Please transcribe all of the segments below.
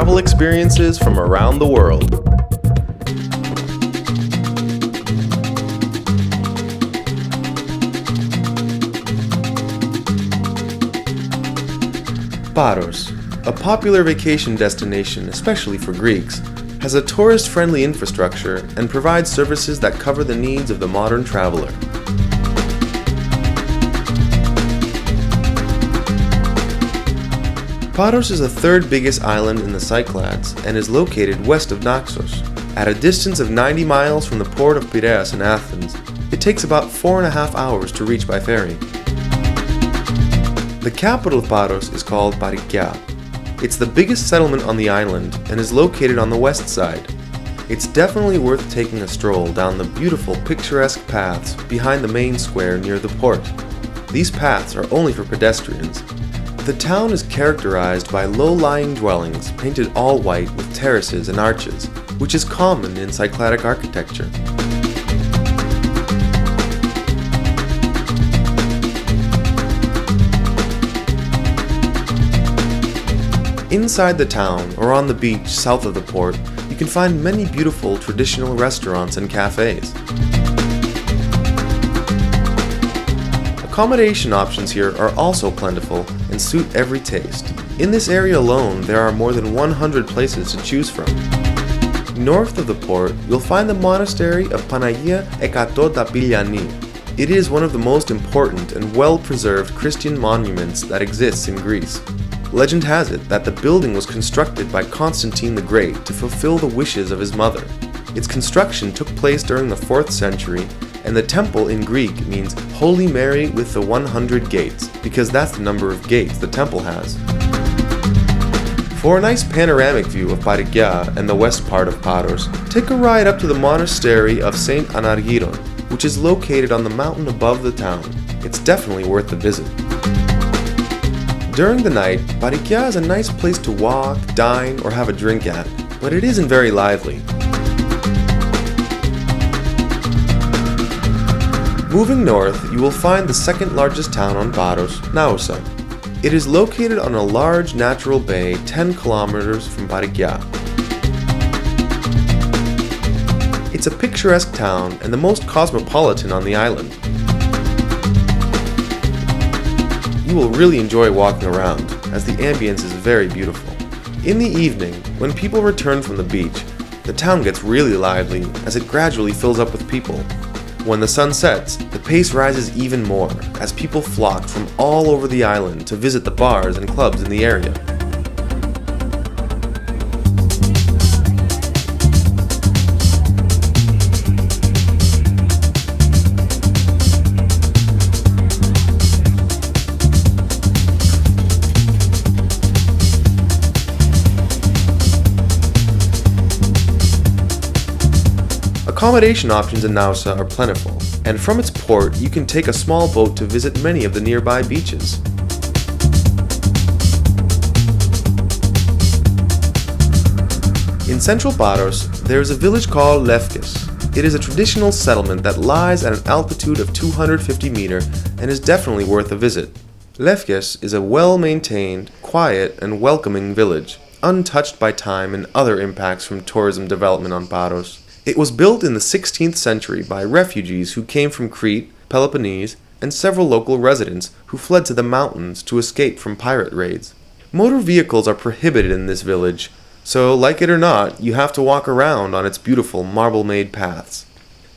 travel experiences from around the world. Paros, a popular vacation destination especially for Greeks, has a tourist-friendly infrastructure and provides services that cover the needs of the modern traveler. Paros is the third biggest island in the Cyclades and is located west of Naxos. At a distance of 90 miles from the port of Piraeus in Athens, it takes about 4.5 hours to reach by ferry. The capital of Paros is called Panagia. It's the biggest settlement on the island and is located on the west side. It's definitely worth taking a stroll down the beautiful picturesque paths behind the main square near the port. These paths are only for pedestrians. The town is characterized by low-lying dwellings painted all white with terraces and arches, which is common in Cycladic architecture. Inside the town, or on the beach south of the port, you can find many beautiful traditional restaurants and cafes. Accommodation options here are also plentiful and suit every taste. In this area alone, there are more than 100 places to choose from. North of the port, you'll find the Monastery of Panagia It is one of the most important and well-preserved Christian monuments that exists in Greece. Legend has it that the building was constructed by Constantine the Great to fulfill the wishes of his mother. Its construction took place during the 4th century, and the temple in Greek means Holy Mary with the 100 gates, because that's the number of gates the temple has. For a nice panoramic view of Panagia and the west part of Paros, take a ride up to the Monastery of St. Anargyron, which is located on the mountain above the town. It's definitely worth the visit. During the night, Panagia is a nice place to walk, dine, or have a drink at, but it isn't very lively. Moving north, you will find the second largest town on Paros, Naousa. It is located on a large natural bay 10 kilometers from Panagia. It's a picturesque town and the most cosmopolitan on the island. You will really enjoy walking around, as the ambience is very beautiful. In the evening, when people return from the beach, the town gets really lively as it gradually fills up with people. When the sun sets, the pace rises even more as people flock from all over the island to visit the bars and clubs in the area. Accommodation options in Naousa are plentiful, and from its port you can take a small boat to visit many of the nearby beaches. In central Paros, there is a village called Lefkis. It is a traditional settlement that lies at an altitude of 250 meters and is definitely worth a visit. Lefkis is a well-maintained, quiet, and welcoming village, untouched by time and other impacts from tourism development on Paros. It was built in the 16th century by refugees who came from Crete, Peloponnese, and several local residents who fled to the mountains to escape from pirate raids. Motor vehicles are prohibited in this village, so like it or not, you have to walk around on its beautiful marble-made paths.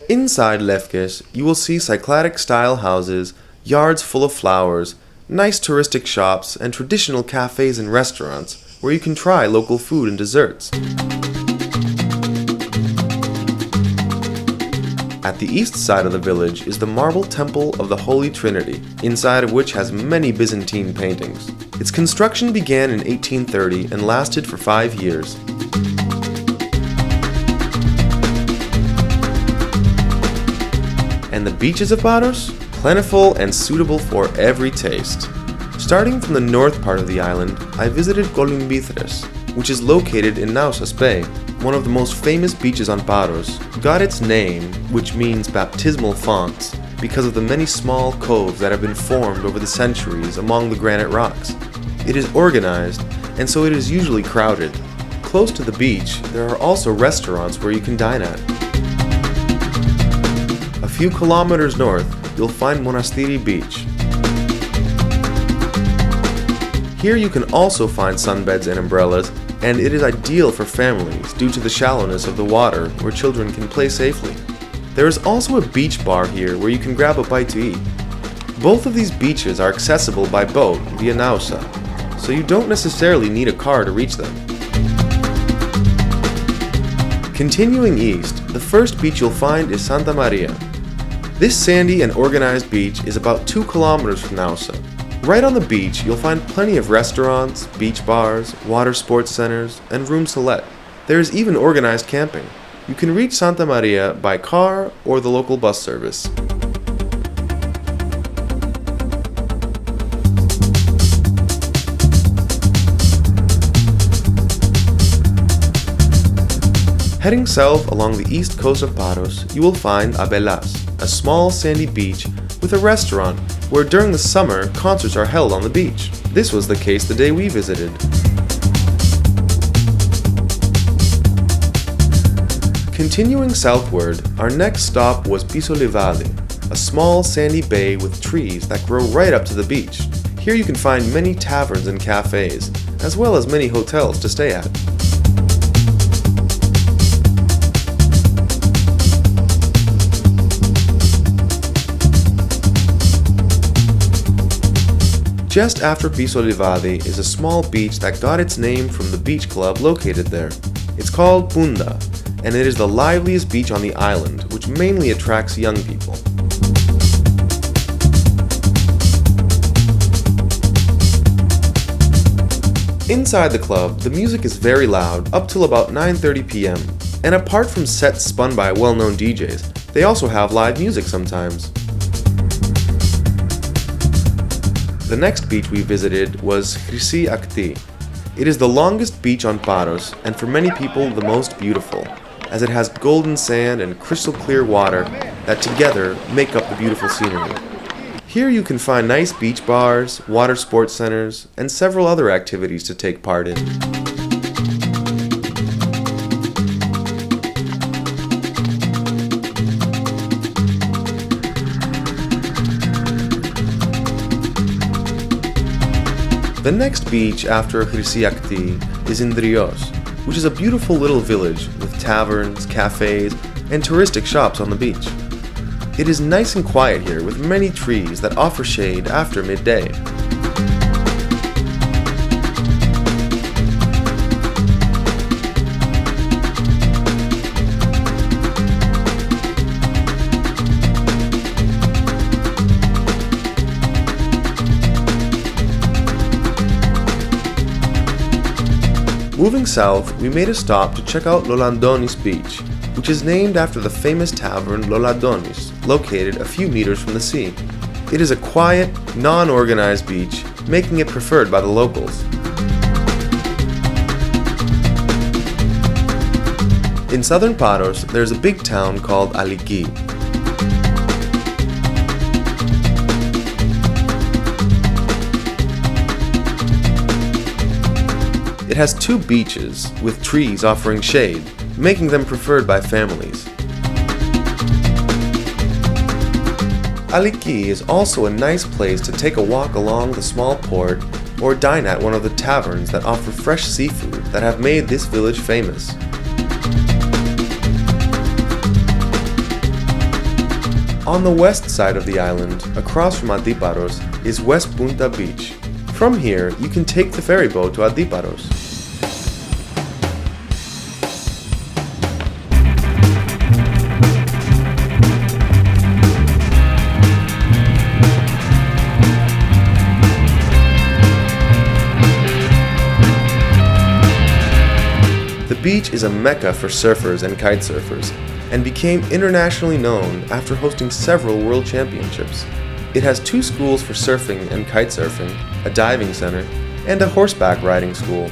Inside Lefkis, you will see Cycladic-style houses, yards full of flowers, nice touristic shops, and traditional cafes and restaurants where you can try local food and desserts. At the east side of the village is the marble temple of the Holy Trinity, inside of which has many Byzantine paintings. Its construction began in 1830 and lasted for 5 years. And the beaches of Paros? Plentiful and suitable for every taste. Starting from the north part of the island, I visited Columbires, which is located in Naousa's Bay. One of the most famous beaches on Paros, got its name, which means baptismal fonts, because of the many small coves that have been formed over the centuries among the granite rocks. It is organized, and so it is usually crowded. close to the beach, there are also restaurants where you can dine at. A few kilometers north, you'll find Monastery Beach. Here you can also find sunbeds and umbrellas, and it is ideal for families due to the shallowness of the water where children can play safely. There is also a beach bar here where you can grab a bite to eat. Both of these beaches are accessible by boat via Nausa, so you don't necessarily need a car to reach them. Continuing east, the first beach you'll find is Santa Maria. This sandy and organized beach is about 2 kilometers from Nausa. Right on the beach, you'll find plenty of restaurants, beach bars, water sports centers, and rooms to let. There is even organized camping. You can reach Santa Maria by car or the local bus service. Heading south along the east coast of Paros, you will find Abelas, a small sandy beach with a restaurant where during the summer concerts are held on the beach. This was the case the day we visited. Continuing southward, our next stop was Piso De Valle, a small sandy bay with trees that grow right up to the beach. Here you can find many taverns and cafes, as well as many hotels to stay at. Just after Piso De Valle is a small beach that got its name from the beach club located there. It's called Punda, and it is the liveliest beach on the island, which mainly attracts young people. Inside the club, the music is very loud up till about 9:30 p.m. And apart from sets spun by well-known DJs, they also have live music sometimes. The next beach we visited was Cyclades. It is the longest beach on Paros and for many people the most beautiful, as it has golden sand and crystal clear water that together make up the beautiful scenery. Here you can find nice beach bars, water sports centers, and several other activities to take part in. The next beach after Cyclades is in Drios, which is a beautiful little village with taverns, cafes, and touristic shops on the beach. It is nice and quiet here with many trees that offer shade after midday. Moving south, we made a stop to check out Lolandoni's beach, which is named after the famous tavern Lolandoni's, located a few meters from the sea. It is a quiet, non-organized beach, making it preferred by the locals. In southern Paros, there is a big town called Lefkis. It has 2 beaches, with trees offering shade, making them preferred by families. Lefkis is also a nice place to take a walk along the small port or dine at one of the taverns that offer fresh seafood that have made this village famous. On the west side of the island, across from Paros, is West Punta Beach. From here, you can take the ferry boat to Paros. The beach is a mecca for surfers and kitesurfers, and became internationally known after hosting several world championships. It has 2 schools for surfing and kitesurfing, a diving center, and a horseback riding school.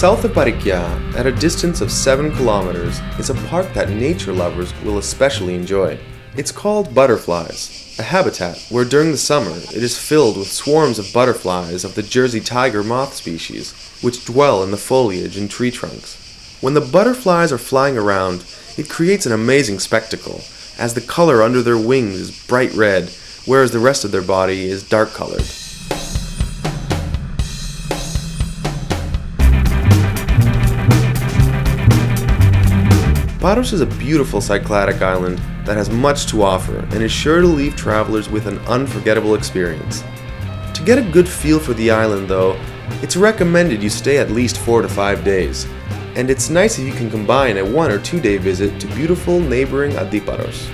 South of Panagia, at a distance of 7 kilometers, is a park that nature lovers will especially enjoy. It's called Butterflies, a habitat where during the summer it is filled with swarms of butterflies of the Jersey tiger moth species, which dwell in the foliage and tree trunks. When the butterflies are flying around, it creates an amazing spectacle, as the color under their wings is bright red, whereas the rest of their body is dark colored. Paros is a beautiful Cycladic island that has much to offer and is sure to leave travelers with an unforgettable experience. To get a good feel for the island though, it's recommended you stay at least 4 to 5 days, and it's nice if you can combine a 1 or 2 day visit to beautiful neighboring Paros.